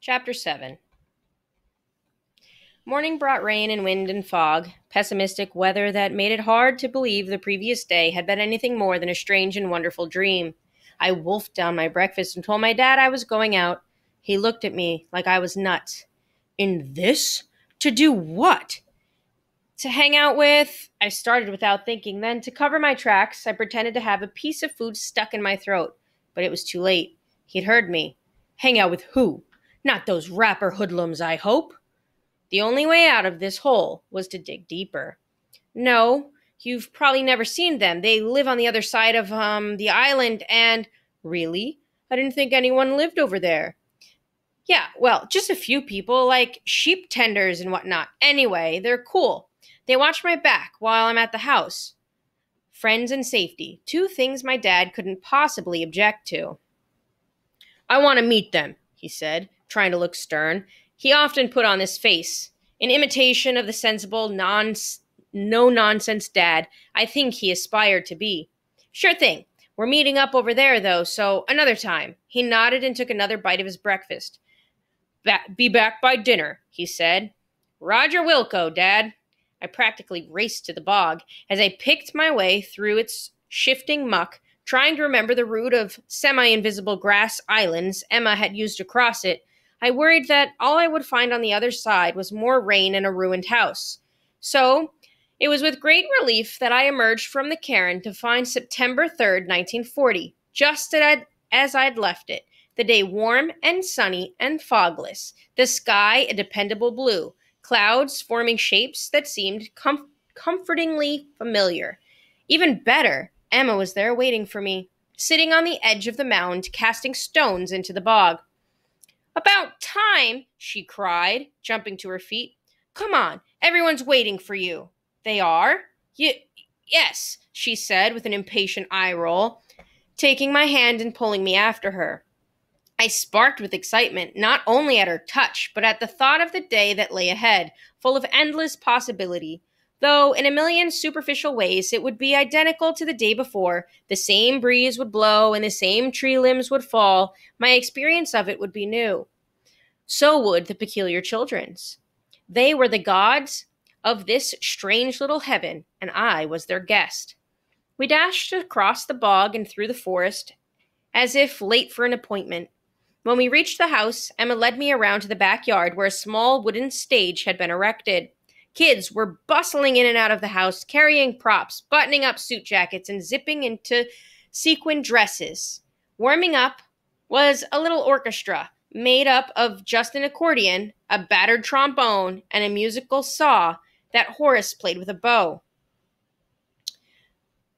Chapter 7. Morning brought rain and wind and fog, pessimistic weather that made it hard to believe the previous day had been anything more than a strange and wonderful dream. I wolfed down my breakfast and told my dad I was going out. He looked at me like I was nuts. In this? To do what? To hang out with, I started without thinking. Then, to cover my tracks, I pretended to have a piece of food stuck in my throat. But it was too late. He'd heard me. Hang out with who? Not those rapper hoodlums, I hope. The only way out of this hole was to dig deeper. No, you've probably never seen them. They live on the other side of, the island and... Really? I didn't think anyone lived over there. Yeah, well, just a few people, like sheep tenders and whatnot. Anyway, they're cool. They watch my back while I'm at the house. Friends and safety, two things my dad couldn't possibly object to. I want to meet them, he said, trying to look stern. He often put on this face, in imitation of the sensible, no-nonsense dad I think he aspired to be. Sure thing. We're meeting up over there, though, so another time. He nodded and took another bite of his breakfast. Be back by dinner, he said. Roger Wilco, Dad. I practically raced to the bog as I picked my way through its shifting muck, trying to remember the route of semi-invisible grass islands Emma had used to cross it. I worried that all I would find on the other side was more rain and a ruined house. So, it was with great relief that I emerged from the cairn to find September 3rd, 1940, just as I'd left it, the day warm and sunny and fogless, the sky a dependable blue, clouds forming shapes that seemed comfortingly familiar. Even better, Emma was there waiting for me, sitting on the edge of the mound, casting stones into the bog. About time, she cried, jumping to her feet. Come on, everyone's waiting for you. They are? Yes, she said with an impatient eye roll, taking my hand and pulling me after her. I sparked with excitement, not only at her touch, but at the thought of the day that lay ahead, full of endless possibility. Though in a million superficial ways it would be identical to the day before, the same breeze would blow and the same tree limbs would fall, my experience of it would be new. So would the peculiar children's. They were the gods of this strange little heaven, and I was their guest. We dashed across the bog and through the forest, as if late for an appointment. When we reached the house, Emma led me around to the backyard where a small wooden stage had been erected. Kids were bustling in and out of the house, carrying props, buttoning up suit jackets, and zipping into sequin dresses. Warming up was a little orchestra made up of just an accordion, a battered trombone, and a musical saw that Horace played with a bow.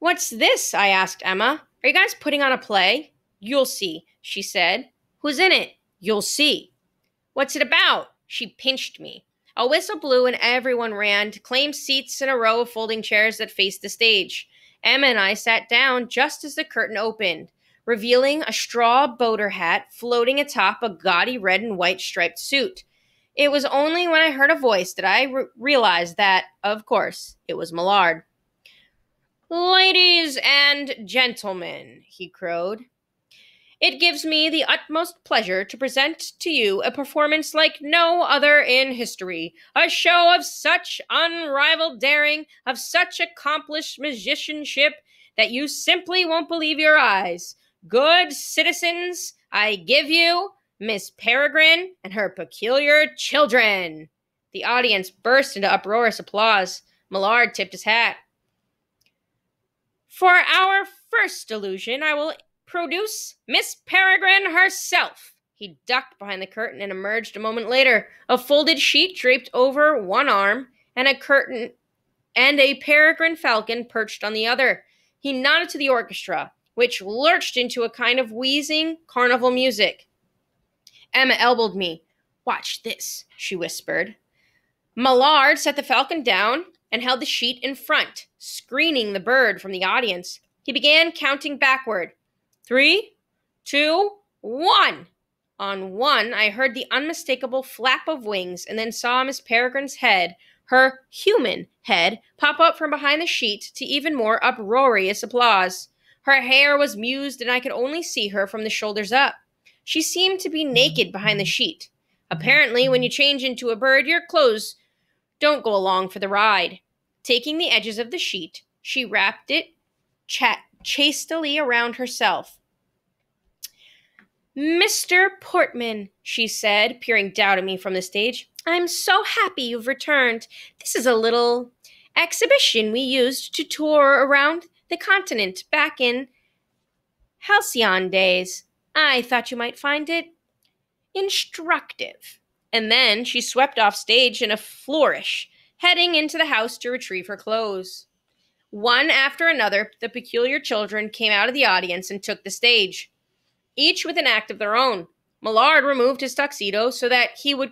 What's this? I asked Emma. Are you guys putting on a play? You'll see, she said. Who's in it? You'll see. What's it about? She pinched me. A whistle blew and everyone ran to claim seats in a row of folding chairs that faced the stage. Emma and I sat down just as the curtain opened, revealing a straw boater hat floating atop a gaudy red and white striped suit. It was only when I heard a voice that I realized that, of course, it was Millard. Ladies and gentlemen, he crowed. It gives me the utmost pleasure to present to you a performance like no other in history, a show of such unrivaled daring, of such accomplished musicianship, that you simply won't believe your eyes. Good citizens, I give you Miss Peregrine and her peculiar children. The audience burst into uproarious applause. Millard tipped his hat. For our first illusion, I will produce Miss Peregrine herself. He ducked behind the curtain and emerged a moment later, a folded sheet draped over one arm, and a peregrine falcon perched on the other. He nodded to the orchestra, which lurched into a kind of wheezing carnival music. Emma elbowed me. Watch this, she whispered. Millard set the falcon down and held the sheet in front, screening the bird from the audience. He began counting backward. 3, 2, 1. On 1, I heard the unmistakable flap of wings and then saw Miss Peregrine's head, her human head, pop up from behind the sheet to even more uproarious applause. Her hair was mused and I could only see her from the shoulders up. She seemed to be naked behind the sheet. Apparently, when you change into a bird, your clothes don't go along for the ride. Taking the edges of the sheet, she wrapped it chastely around herself. Mr. Portman, she said, peering down at me from the stage, I'm so happy you've returned. This is a little exhibition we used to tour around the continent back in halcyon days. I thought you might find it instructive. And then she swept off stage in a flourish, heading into the house to retrieve her clothes. One after another, the peculiar children came out of the audience and took the stage, each with an act of their own. Millard removed his tuxedo so that he was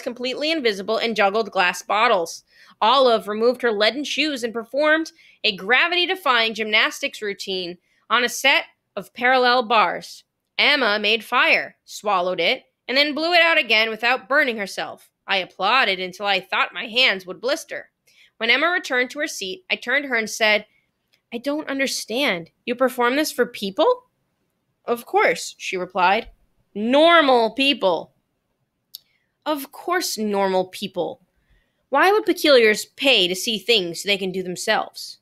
completely invisible and juggled glass bottles. Olive removed her leaden shoes and performed a gravity-defying gymnastics routine on a set of parallel bars. Emma made fire, swallowed it, and then blew it out again without burning herself. I applauded until I thought my hands would blister. When Emma returned to her seat, I turned to her and said, I don't understand. You perform this for people? Of course, she replied. Normal people. Of course, normal people. Why would peculiars pay to see things they can do themselves?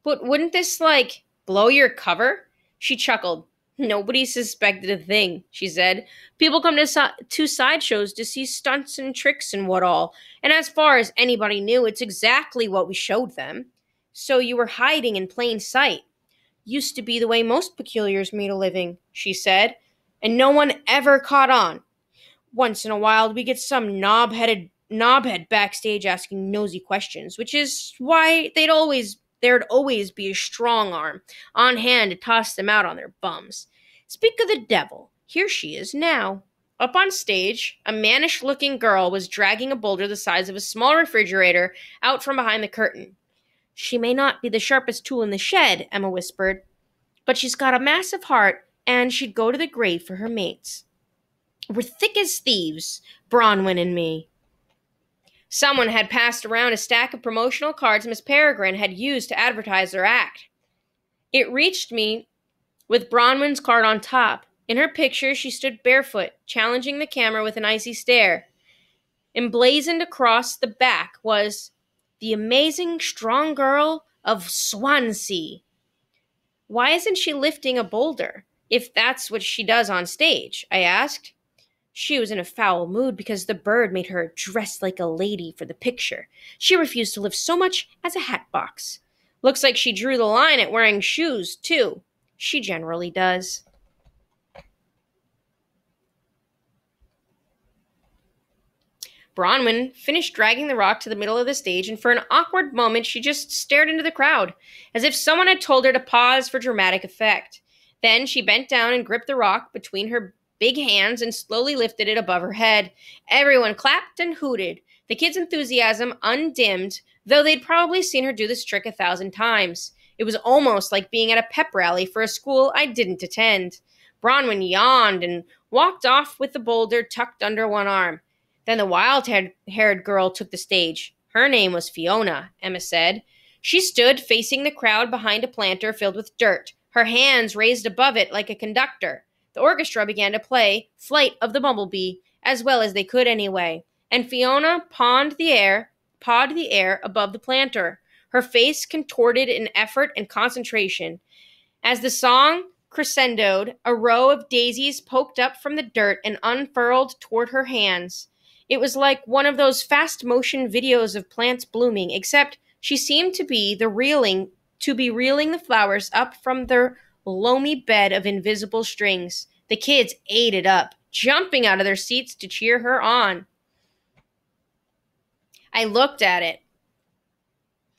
But wouldn't this, blow your cover? She chuckled. Nobody suspected a thing, she said. People come to sideshows to see stunts and tricks and what all, and as far as anybody knew, it's exactly what we showed them. So you were hiding in plain sight. Used to be the way most peculiars made a living, she said, and no one ever caught on. Once in a while, we get some knobhead backstage asking nosy questions, which is why there'd always be a strong arm on hand to toss them out on their bums. Speak of the devil, here she is now. Up on stage, a mannish-looking girl was dragging a boulder the size of a small refrigerator out from behind the curtain. She may not be the sharpest tool in the shed, Emma whispered, but she's got a massive heart, and she'd go to the grave for her mates. We're thick as thieves, Bronwyn and me. Someone had passed around a stack of promotional cards Miss Peregrine had used to advertise their act. It reached me with Bronwyn's card on top. In her picture, she stood barefoot, challenging the camera with an icy stare. Emblazoned across the back was, The Amazing Strong Girl of Swansea. Why isn't she lifting a boulder, if that's what she does on stage? I asked. She was in a foul mood because the bird made her dress like a lady for the picture. She refused to lift so much as a hat box. Looks like she drew the line at wearing shoes, too. She generally does. Bronwyn finished dragging the rock to the middle of the stage, and for an awkward moment she just stared into the crowd, as if someone had told her to pause for dramatic effect. Then she bent down and gripped the rock between her big hands and slowly lifted it above her head. Everyone clapped and hooted, the kids' enthusiasm undimmed, though they'd probably seen her do this trick 1,000 times. It was almost like being at a pep rally for a school I didn't attend. Bronwyn yawned and walked off with the boulder tucked under one arm. Then the wild-haired girl took the stage. Her name was Fiona, Emma said. She stood facing the crowd behind a planter filled with dirt, her hands raised above it like a conductor. The orchestra began to play Flight of the Bumblebee, as well as they could anyway, and Fiona pawed the air above the planter, her face contorted in effort and concentration. As the song crescendoed, a row of daisies poked up from the dirt and unfurled toward her hands. It was like one of those fast-motion videos of plants blooming, except she seemed to be reeling the flowers up from their loamy bed of invisible strings. The kids ate it up, jumping out of their seats to cheer her on. I looked at it.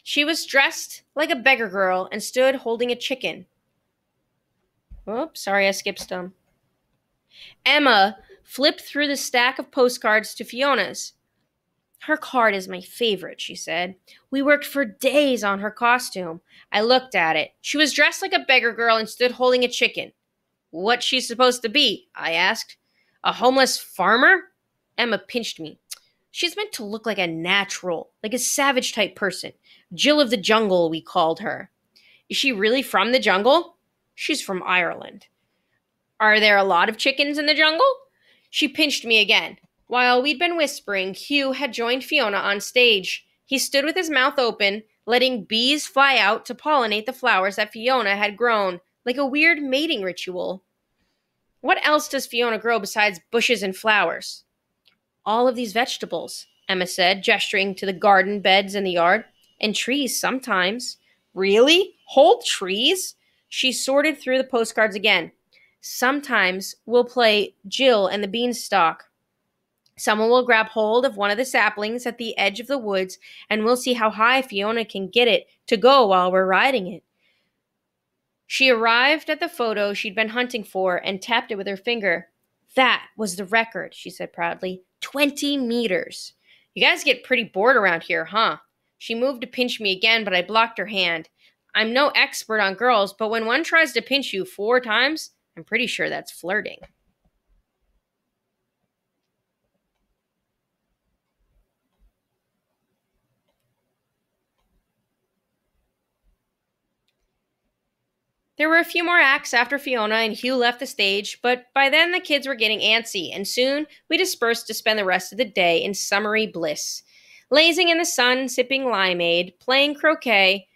She was dressed like a beggar girl and stood holding a chicken. Oops, sorry, I skipped some. Emma flipped through the stack of postcards to Fiona's. Her card is my favorite, she said. We worked for days on her costume. I looked at it. She was dressed like a beggar girl and stood holding a chicken. What's she supposed to be? I asked. A homeless farmer? Emma pinched me. She's meant to look like a natural, like a savage-type person. Jill of the Jungle, we called her. Is she really from the jungle? She's from Ireland. Are there a lot of chickens in the jungle? She pinched me again. While we'd been whispering, Hugh had joined Fiona on stage. He stood with his mouth open, letting bees fly out to pollinate the flowers that Fiona had grown, like a weird mating ritual. What else does Fiona grow besides bushes and flowers? All of these vegetables, Emma said, gesturing to the garden beds in the yard. And trees sometimes. Really? Whole trees? She sorted through the postcards again. Sometimes we'll play Jill and the Beanstalk. Someone will grab hold of one of the saplings at the edge of the woods, and we'll see how high Fiona can get it to go while we're riding it. She arrived at the photo she'd been hunting for and tapped it with her finger. That was the record, she said proudly. 20 meters. You guys get pretty bored around here, huh? She moved to pinch me again, but I blocked her hand. I'm no expert on girls, but when one tries to pinch you 4 times, I'm pretty sure that's flirting. There were a few more acts after Fiona and Hugh left the stage, but by then the kids were getting antsy, and soon we dispersed to spend the rest of the day in summery bliss, lazing in the sun, sipping limeade, playing croquet,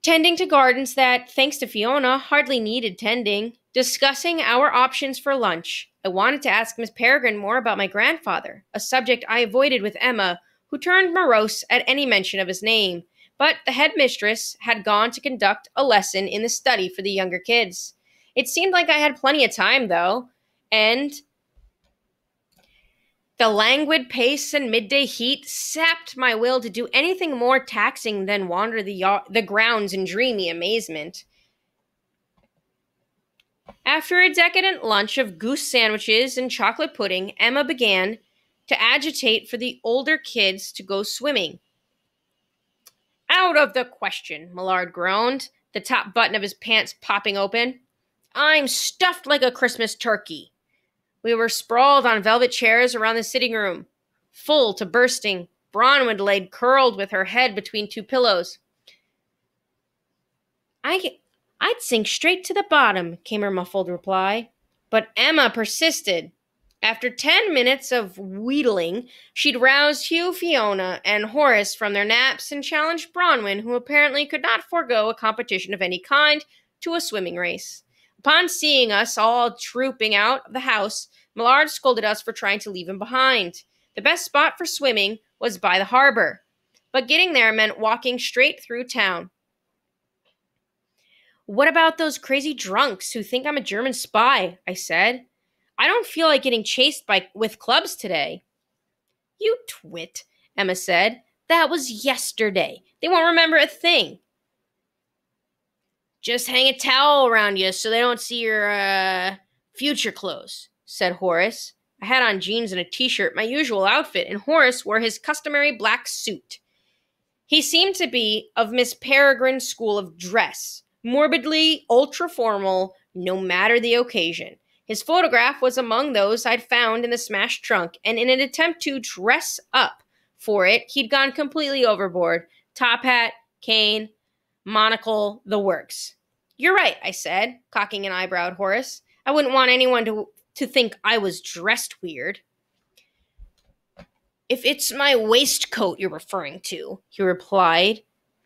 tending to gardens that, thanks to Fiona, hardly needed tending, discussing our options for lunch. I wanted to ask Miss Peregrine more about my grandfather, a subject I avoided with Emma, who turned morose at any mention of his name. But the headmistress had gone to conduct a lesson in the study for the younger kids. It seemed like I had plenty of time, though, and the languid pace and midday heat sapped my will to do anything more taxing than wander the grounds in dreamy amazement. After a decadent lunch of goose sandwiches and chocolate pudding, Emma began to agitate for the older kids to go swimming. Out of the question, Millard groaned, the top button of his pants popping open. I'm stuffed like a Christmas turkey. We were sprawled on velvet chairs around the sitting room, full to bursting. Bronwyn laid curled with her head between 2 pillows. I'd sink straight to the bottom, came her muffled reply. But Emma persisted. After 10 minutes of wheedling, she'd roused Hugh, Fiona, and Horace from their naps and challenged Bronwyn, who apparently could not forego a competition of any kind, to a swimming race. Upon seeing us all trooping out of the house, Millard scolded us for trying to leave him behind. The best spot for swimming was by the harbor, but getting there meant walking straight through town. What about those crazy drunks who think I'm a German spy? I said. I don't feel like getting chased with clubs today. You twit, Emma said. That was yesterday. They won't remember a thing. Just hang a towel around you so they don't see your, future clothes, said Horace. I had on jeans and a t-shirt, my usual outfit, and Horace wore his customary black suit. He seemed to be of Miss Peregrine's school of dress, morbidly ultra-formal, no matter the occasion. His photograph was among those I'd found in the smashed trunk, and in an attempt to dress up for it, he'd gone completely overboard. Top hat, cane, monocle, the works. You're right, I said, cocking an eyebrow at Horace. I wouldn't want anyone to think I was dressed weird. If it's my waistcoat you're referring to, he replied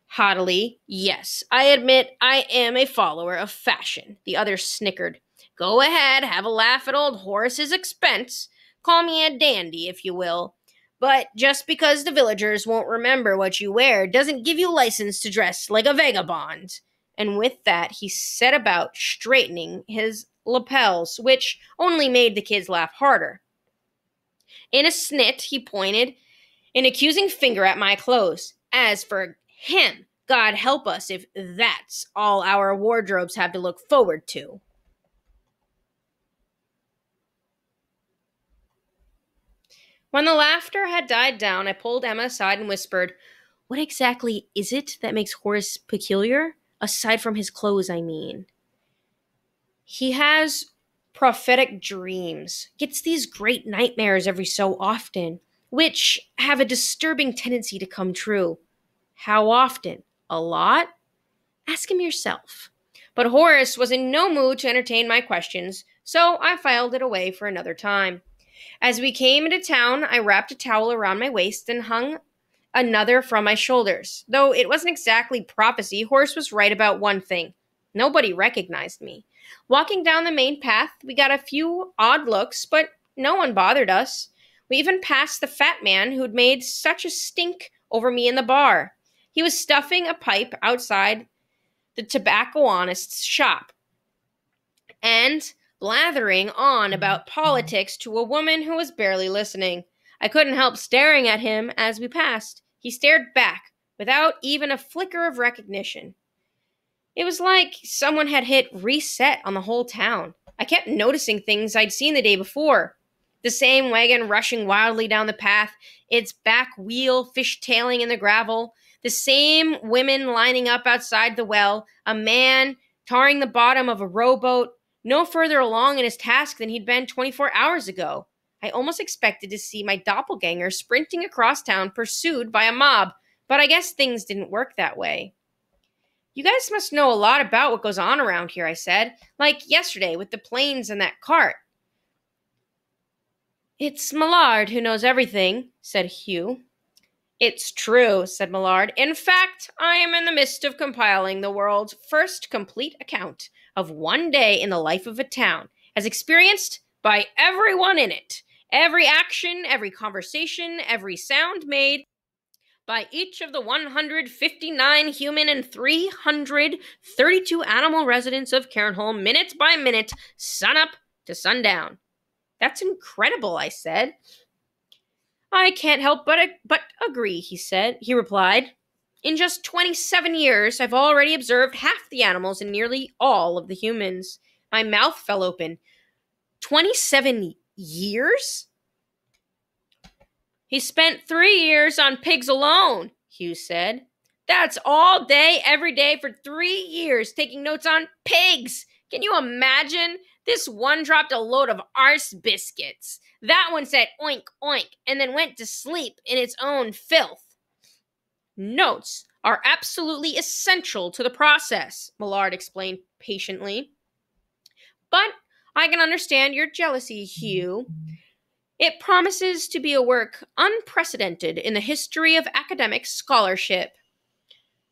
haughtily. Yes, I admit I am a follower of fashion. The other snickered. Go ahead, have a laugh at old Horace's expense. Call me a dandy, if you will. But just because the villagers won't remember what you wear doesn't give you license to dress like a vagabond. And with that, he set about straightening his lapels, which only made the kids laugh harder. In a snit, he pointed an accusing finger at my clothes. As for him, God help us if that's all our wardrobes have to look forward to. When the laughter had died down, I pulled Emma aside and whispered, What exactly is it that makes Horace peculiar? Aside from his clothes, I mean. He has prophetic dreams, gets these great nightmares every so often, which have a disturbing tendency to come true. How often? A lot? Ask him yourself. But Horace was in no mood to entertain my questions, so I filed it away for another time. As we came into town, I wrapped a towel around my waist and hung another from my shoulders. Though it wasn't exactly prophecy, Horace was right about one thing. Nobody recognized me. Walking down the main path, we got a few odd looks, but no one bothered us. We even passed the fat man who'd made such a stink over me in the bar. He was stuffing a pipe outside the tobacco honest's shop and blathering on about politics to a woman who was barely listening. I couldn't help staring at him as we passed. He stared back, without even a flicker of recognition. It was like someone had hit reset on the whole town. I kept noticing things I'd seen the day before. The same wagon rushing wildly down the path, its back wheel fishtailing in the gravel. The same women lining up outside the well, a man tarring the bottom of a rowboat, no further along in his task than he'd been 24 hours ago. I almost expected to see my doppelganger sprinting across town pursued by a mob, but I guess things didn't work that way. You guys must know a lot about what goes on around here, I said, like yesterday with the planes and that cart. It's Millard who knows everything, said Hugh. It's true, said Millard. In fact, I am in the midst of compiling the world's first complete account of one day in the life of a town, as experienced by everyone in it. Every action, every conversation, every sound made by each of the 159 human and 332 animal residents of Cairnholm, minute by minute, sunup to sundown. That's incredible, I said. I can't help but agree, he replied. In just 27 years, I've already observed half the animals and nearly all of the humans. My mouth fell open. 27 years? He spent 3 years on pigs alone, Hugh said. That's all day, every day for 3 years, taking notes on pigs. Can you imagine? This one dropped a load of arse biscuits. That one said oink, oink, and then went to sleep in its own filth. Notes are absolutely essential to the process, Millard explained patiently. But I can understand your jealousy, Hugh. It promises to be a work unprecedented in the history of academic scholarship.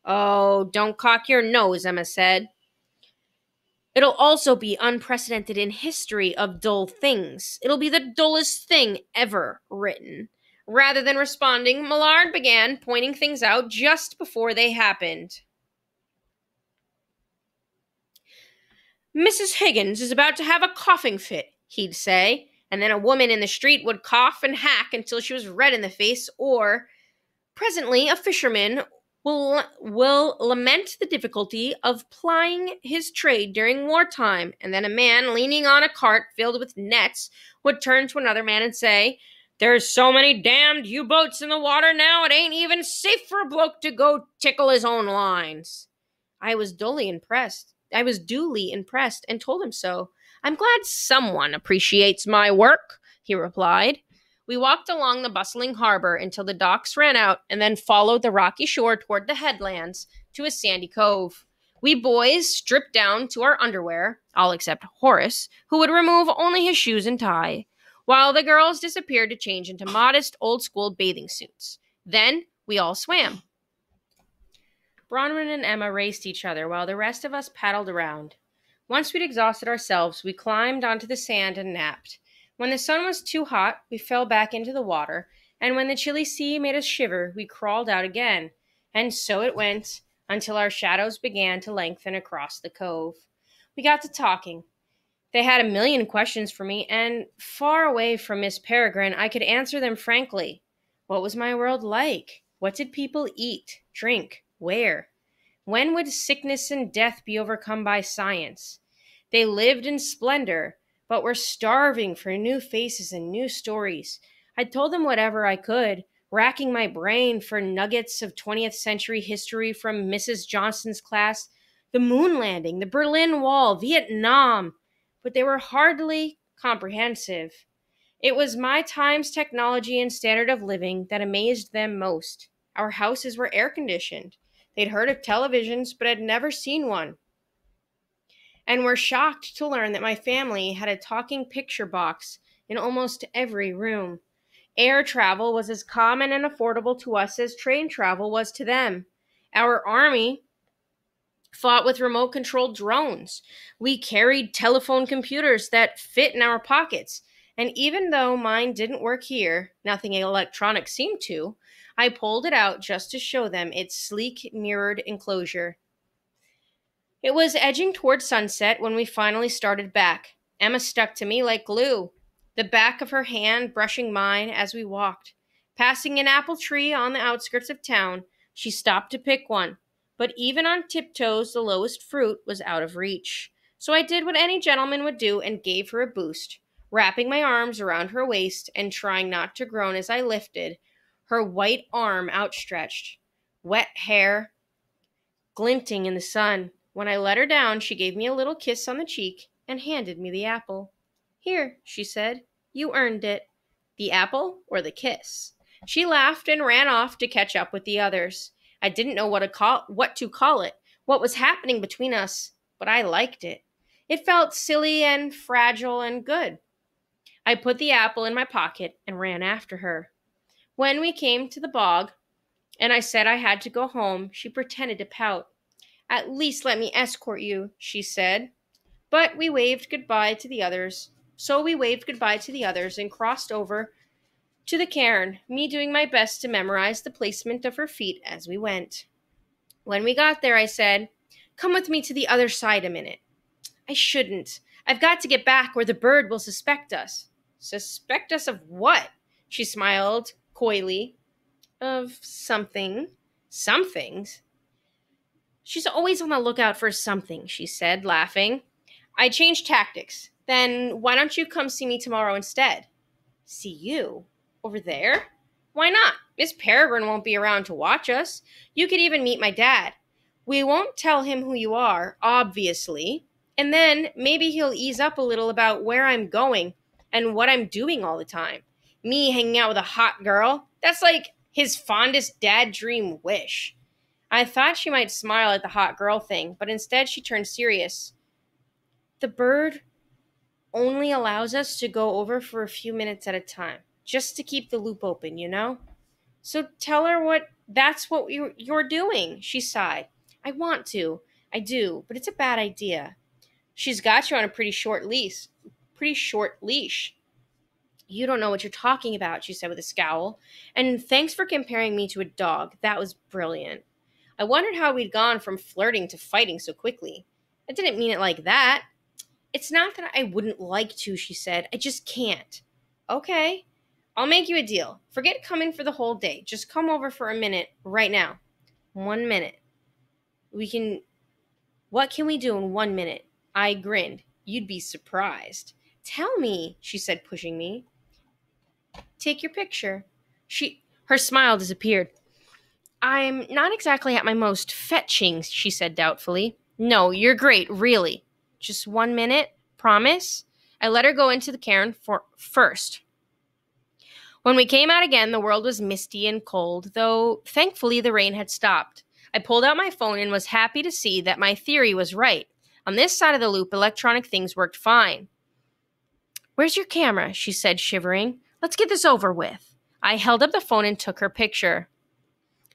Oh, don't cock your nose, Emma said. It'll also be unprecedented in history of dull things. It'll be the dullest thing ever written. Rather than responding, Millard began pointing things out just before they happened. Mrs. Higgins is about to have a coughing fit, he'd say, and then a woman in the street would cough and hack until she was red in the face, or presently a fisherman will lament the difficulty of plying his trade during wartime, and then a man leaning on a cart filled with nets would turn to another man and say, There's so many damned U-boats in the water now, it ain't even safe for a bloke to go tickle his own lines. I was duly impressed and told him so. I'm glad someone appreciates my work, he replied. We walked along the bustling harbor until the docks ran out and then followed the rocky shore toward the headlands to a sandy cove. We boys stripped down to our underwear, all except Horace, who would remove only his shoes and tie, while the girls disappeared to change into modest, old-school bathing suits. Then we all swam. Bronwyn and Emma raced each other while the rest of us paddled around. Once we'd exhausted ourselves, we climbed onto the sand and napped. When the sun was too hot, we fell back into the water, and when the chilly sea made us shiver, we crawled out again. And so it went, until our shadows began to lengthen across the cove. We got to talking. They had a million questions for me, and far away from Miss Peregrine, I could answer them frankly. What was my world like? What did people eat, drink, wear? When would sickness and death be overcome by science? They lived in splendor, but were starving for new faces and new stories. I told them whatever I could, racking my brain for nuggets of 20th century history from Mrs. Johnson's class, the moon landing, the Berlin Wall, Vietnam, but they were hardly comprehensive. It was my time's technology and standard of living that amazed them most. Our houses were air-conditioned. They'd heard of televisions, but had never seen one. and were shocked to learn that my family had a talking picture box in almost every room. Air travel was as common and affordable to us as train travel was to them. Our army fought with remote controlled drones. We carried telephone computers that fit in our pockets. And even though mine didn't work here, nothing electronic seemed to, I pulled it out just to show them its sleek mirrored enclosure. It was edging toward sunset when we finally started back. Emma stuck to me like glue, the back of her hand brushing mine as we walked. Passing an apple tree on the outskirts of town, she stopped to pick one, but even on tiptoes, the lowest fruit was out of reach. So I did what any gentleman would do and gave her a boost, wrapping my arms around her waist and trying not to groan as I lifted, her white arm outstretched, wet hair glinting in the sun. When I let her down, she gave me a little kiss on the cheek and handed me the apple. Here, she said, you earned it. The apple or the kiss? She laughed and ran off to catch up with the others. I didn't know what to call it, what was happening between us, but I liked it. It felt silly and fragile and good. I put the apple in my pocket and ran after her. When we came to the bog, and I said I had to go home, she pretended to pout. At least let me escort you, she said. But we waved goodbye to the others. So we waved goodbye to the others and crossed over to the cairn, me doing my best to memorize the placement of her feet as we went. When we got there, I said, come with me to the other side a minute. I shouldn't. I've got to get back or the bird will suspect us. Suspect us of what? She smiled coyly. Of something. Some things. She's always on the lookout for something, she said, laughing. I changed tactics. Then why don't you come see me tomorrow instead? See you? Over there? Why not? Miss Peregrine won't be around to watch us. You could even meet my dad. We won't tell him who you are, obviously. And then maybe he'll ease up a little about where I'm going and what I'm doing all the time. Me hanging out with a hot girl? That's like his fondest dad dream wish. I thought she might smile at the hot girl thing, but instead she turned serious. The bird only allows us to go over for a few minutes at a time, just to keep the loop open, you know? So tell her that's what you're doing, she sighed. I want to. I do, but it's a bad idea. She's got you on a pretty short leash. You don't know what you're talking about, she said with a scowl. And thanks for comparing me to a dog. That was brilliant. I wondered how we'd gone from flirting to fighting so quickly. I didn't mean it like that. It's not that I wouldn't like to, she said. I just can't. Okay. I'll make you a deal. Forget coming for the whole day. Just come over for a minute right now. 1 minute. What can we do in 1 minute? I grinned. You'd be surprised. Tell me, she said, pushing me. Take your picture. Her smile disappeared. I'm not exactly at my most fetching, she said doubtfully. No, you're great, really. Just 1 minute? Promise? I let her go into the cairn first. When we came out again, the world was misty and cold, though thankfully the rain had stopped. I pulled out my phone and was happy to see that my theory was right. On this side of the loop, electronic things worked fine. Where's your camera? She said, shivering. Let's get this over with. I held up the phone and took her picture.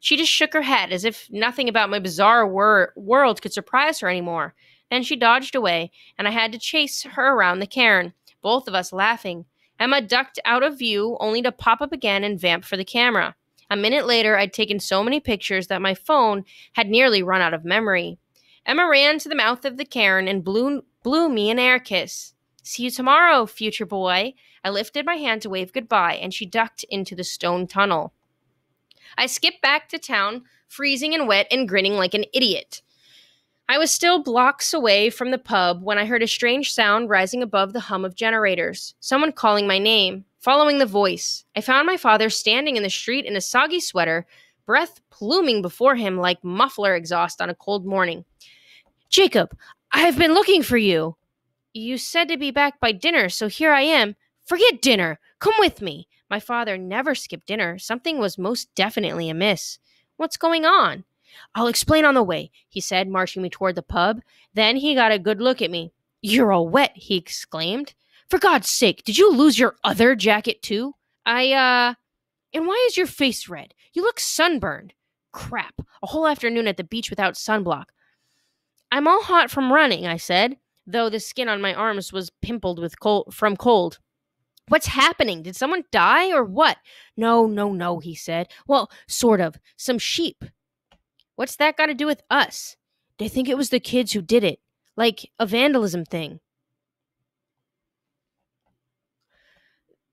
She just shook her head as if nothing about my bizarre world could surprise her anymore. Then she dodged away, and I had to chase her around the cairn, both of us laughing. Emma ducked out of view, only to pop up again and vamp for the camera. A minute later, I'd taken so many pictures that my phone had nearly run out of memory. Emma ran to the mouth of the cairn and blew me an air kiss. See you tomorrow, future boy. I lifted my hand to wave goodbye, and she ducked into the stone tunnel. I skipped back to town, freezing and wet and grinning like an idiot. I was still blocks away from the pub when I heard a strange sound rising above the hum of generators. Someone calling my name. Following the voice, I found my father standing in the street in a soggy sweater, breath pluming before him like muffler exhaust on a cold morning. Jacob, I've been looking for you. You said to be back by dinner, so here I am. Forget dinner. Come with me. My father never skipped dinner. Something was most definitely amiss. What's going on? I'll explain on the way, he said, marching me toward the pub. Then he got a good look at me. You're all wet, he exclaimed. For God's sake, did you lose your other jacket too? And why is your face red? You look sunburned. Crap, a whole afternoon at the beach without sunblock. I'm all hot from running, I said, though the skin on my arms was pimpled from cold. What's happening? Did someone die or what? No, he said. Well, sort of. Some sheep. What's that got to do with us? They think it was the kids who did it. Like a vandalism thing.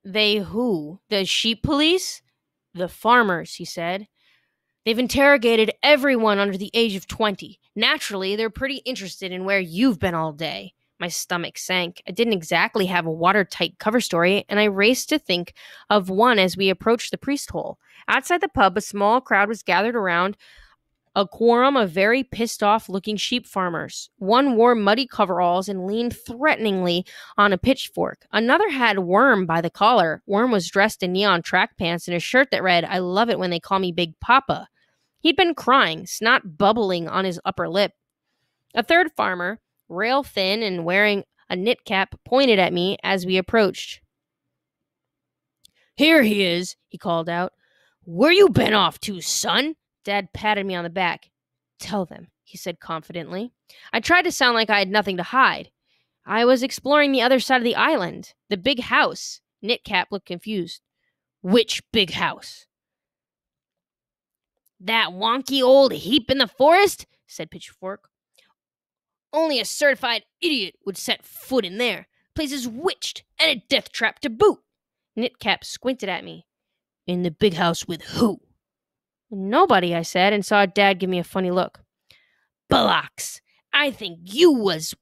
They who? The sheep police? The farmers, he said. They've interrogated everyone under the age of 20. Naturally, they're pretty interested in where you've been all day. My stomach sank. I didn't exactly have a watertight cover story, and I raced to think of one as we approached the priest hole. Outside the pub, a small crowd was gathered around a quorum of very pissed-off-looking sheep farmers. One wore muddy coveralls and leaned threateningly on a pitchfork. Another had Worm by the collar. Worm was dressed in neon track pants and a shirt that read, "I love it when they call me Big Papa." He'd been crying, snot bubbling on his upper lip. A third farmer, rail thin and wearing a knit cap, pointed at me as we approached. Here he is, he called out. Where you been off to, son? Dad patted me on the back. Tell them, he said confidently. I tried to sound like I had nothing to hide. I was exploring the other side of the island, the big house. Knitcap looked confused. Which big house? That wonky old heap in the forest, said Pitchfork. Only a certified idiot would set foot in there. Place is witched, and a death trap to boot. Knitcap squinted at me. In the big house with who? Nobody, I said, and saw Dad give me a funny look. Bullocks, I think you was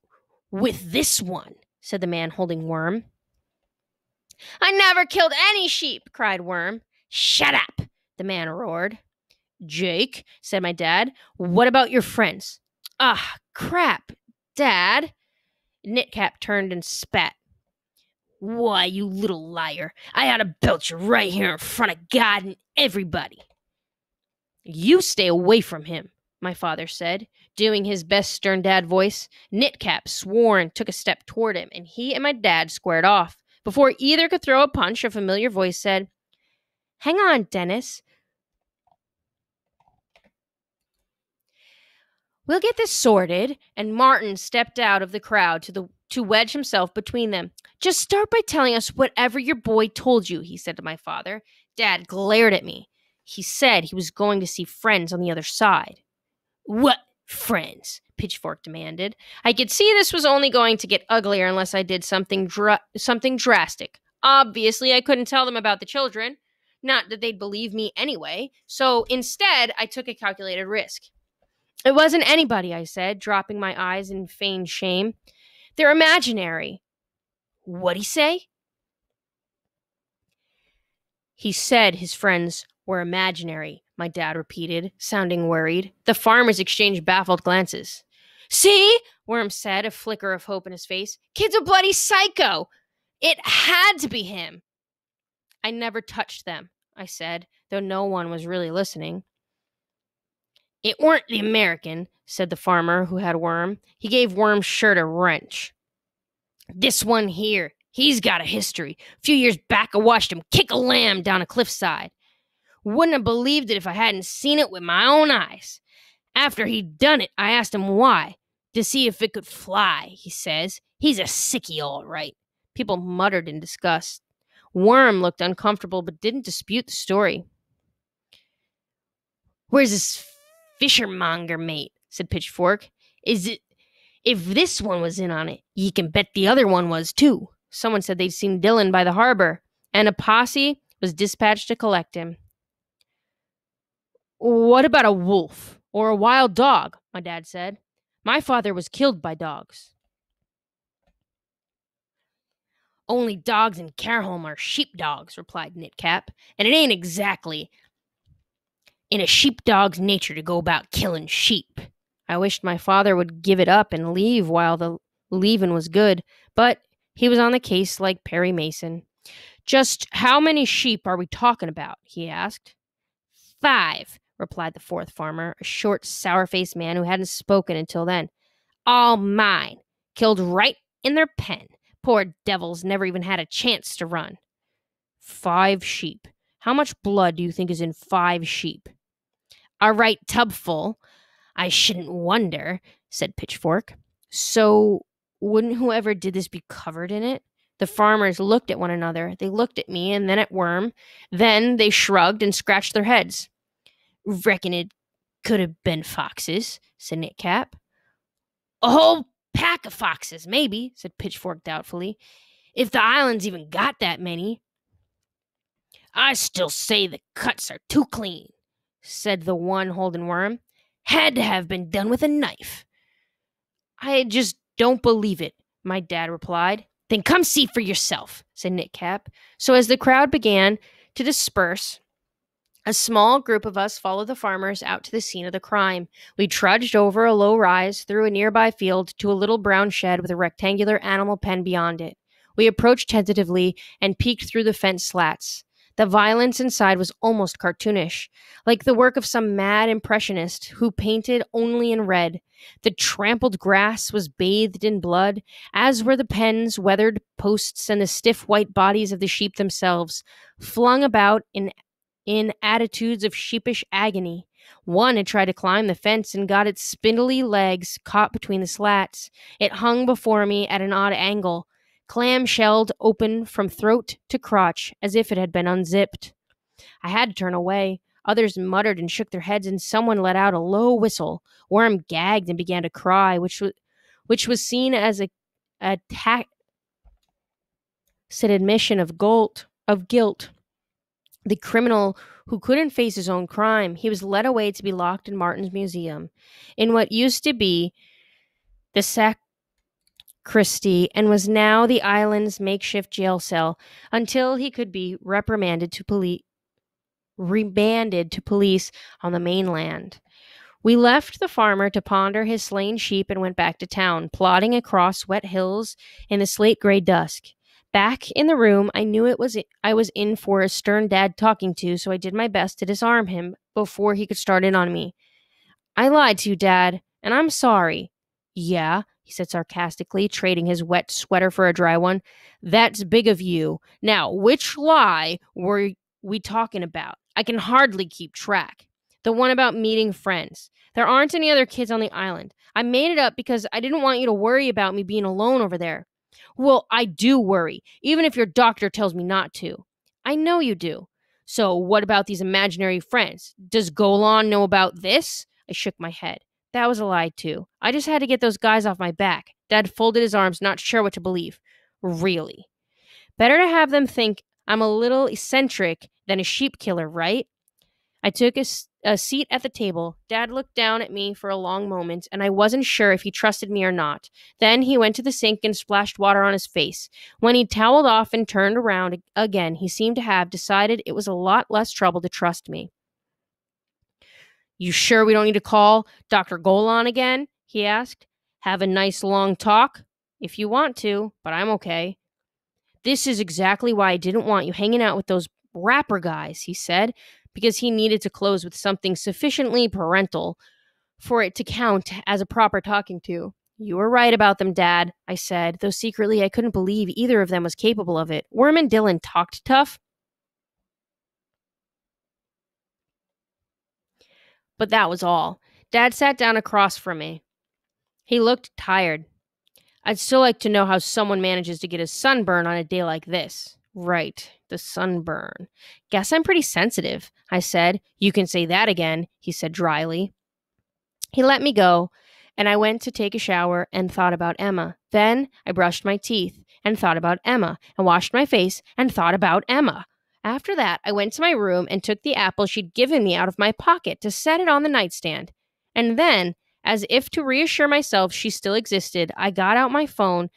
with this one, said the man holding Worm. I never killed any sheep, cried Worm. Shut up, the man roared. Jake, said my dad, what about your friends? Ah, crap, Dad. Knitcap turned and spat. Why, you little liar, I ought to belt you right here in front of God and everybody. You stay away from him, my father said, doing his best stern dad voice. Knitcap swore and took a step toward him, and he and my dad squared off. Before either could throw a punch, a familiar voice said, Hang on, Dennis. We'll get this sorted, and Martin stepped out of the crowd to wedge himself between them. Just start by telling us whatever your boy told you, he said to my father. Dad glared at me. He said he was going to see friends on the other side. What friends? Pitchfork demanded. I could see this was only going to get uglier unless I did something drastic. Obviously, I couldn't tell them about the children. Not that they'd believe me anyway. So instead, I took a calculated risk. It wasn't anybody, I said, dropping my eyes in feigned shame. They're imaginary. What'd he say? He said his friends were imaginary, my dad repeated, sounding worried. The farmers exchanged baffled glances. See? Worm said, a flicker of hope in his face. Kid's a bloody psycho. It had to be him. I never touched them, I said, though no one was really listening. It weren't the American, said the farmer who had Worm. He gave Worm's shirt a wrench. This one here, he's got a history. A few years back, I watched him kick a lamb down a cliffside. Wouldn't have believed it if I hadn't seen it with my own eyes. After he'd done it, I asked him why. To see if it could fly, he says. He's a sickie, all right. People muttered in disgust. Worm looked uncomfortable but didn't dispute the story. Where's his fishermonger mate? Said Pitchfork. If this one was in on it, ye can bet the other one was too. Someone said they'd seen Dylan by the harbor, and a posse was dispatched to collect him. What about a wolf or a wild dog? My dad said. My father was killed by dogs. Only dogs in Cairnholm are sheepdogs, replied Knitcap, and it ain't exactly in a sheepdog's nature to go about killing sheep. I wished my father would give it up and leave while the leaving was good, but he was on the case like Perry Mason. Just how many sheep are we talking about? He asked. 5, replied the fourth farmer, a short, sour-faced man who hadn't spoken until then. All mine. Killed right in their pen. Poor devils never even had a chance to run. 5 sheep. How much blood do you think is in 5 sheep? A right tubful. I shouldn't wonder, said Pitchfork. So, wouldn't whoever did this be covered in it? The farmers looked at one another. They looked at me and then at Worm. Then they shrugged and scratched their heads. Reckon it could have been foxes, said Knitcap. A whole pack of foxes, maybe, said Pitchfork doubtfully. If the island's even got that many. I still say the cuts are too clean, said the one holding Worm. Had to have been done with a knife. I just don't believe it, my dad replied. Then come see for yourself, said Knitcap. So as the crowd began to disperse, a small group of us followed the farmers out to the scene of the crime. We trudged over a low rise through a nearby field to a little brown shed with a rectangular animal pen beyond it. We approached tentatively and peeked through the fence slats. The violence inside was almost cartoonish, like the work of some mad impressionist who painted only in red. The trampled grass was bathed in blood, as were the pens, weathered posts, and the stiff white bodies of the sheep themselves, flung about in attitudes of sheepish agony. One had tried to climb the fence and got its spindly legs caught between the slats. It hung before me at an odd angle, clam-shelled open from throat to crotch, as if it had been unzipped. I had to turn away. Others muttered and shook their heads, and someone let out a low whistle. Worm gagged and began to cry, which was seen as a tacit admission of guilt. The criminal who couldn't face his own crime, he was led away to be locked in Martin's museum, in what used to be the sacristy and was now the island's makeshift jail cell, until he could be remanded to police on the mainland. We left the farmer to ponder his slain sheep and went back to town, plodding across wet hills in the slate-gray dusk. Back in the room, I knew I was in for a stern dad talking to, so I did my best to disarm him before he could start in on me. I lied to you, Dad, and I'm sorry. Yeah, he said sarcastically, trading his wet sweater for a dry one. That's big of you. Now, which lie were we talking about? I can hardly keep track. The one about meeting friends. There aren't any other kids on the island. I made it up because I didn't want you to worry about me being alone over there. Well, I do worry, even if your doctor tells me not to. I know you do. So what about these imaginary friends? Does Golan know about this? I shook my head. That was a lie, too. I just had to get those guys off my back. Dad folded his arms, not sure what to believe. Really? Better to have them think I'm a little eccentric than a sheep killer, right? I took a seat at the table. Dad looked down at me for a long moment, and I wasn't sure if he trusted me or not. Then he went to the sink and splashed water on his face. When he toweled off and turned around again, he seemed to have decided it was a lot less trouble to trust me. You sure we don't need to call Dr. Golan again? He asked. Have a nice long talk? If you want to, but I'm okay. This is exactly why I didn't want you hanging out with those rapper guys, he said, because he needed to close with something sufficiently parental for it to count as a proper talking to. You were right about them, Dad, I said, though secretly I couldn't believe either of them was capable of it. Worm and Dylan talked tough, but that was all. Dad sat down across from me. He looked tired. I'd still like to know how someone manages to get a sunburn on a day like this. Right, the sunburn. Guess I'm pretty sensitive, I said. You can say that again, he said dryly. He let me go, and I went to take a shower and thought about Emma. Then I brushed my teeth and thought about Emma, and washed my face and thought about Emma. After that, I went to my room and took the apple she'd given me out of my pocket to set it on the nightstand. And then, as if to reassure myself she still existed, I got out my phone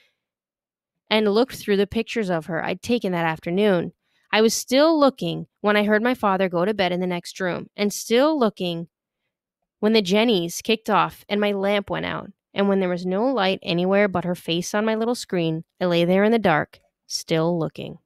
and looked through the pictures of her I'd taken that afternoon. I was still looking when I heard my father go to bed in the next room, and still looking when the Jennies kicked off and my lamp went out, and when there was no light anywhere but her face on my little screen, I lay there in the dark, still looking.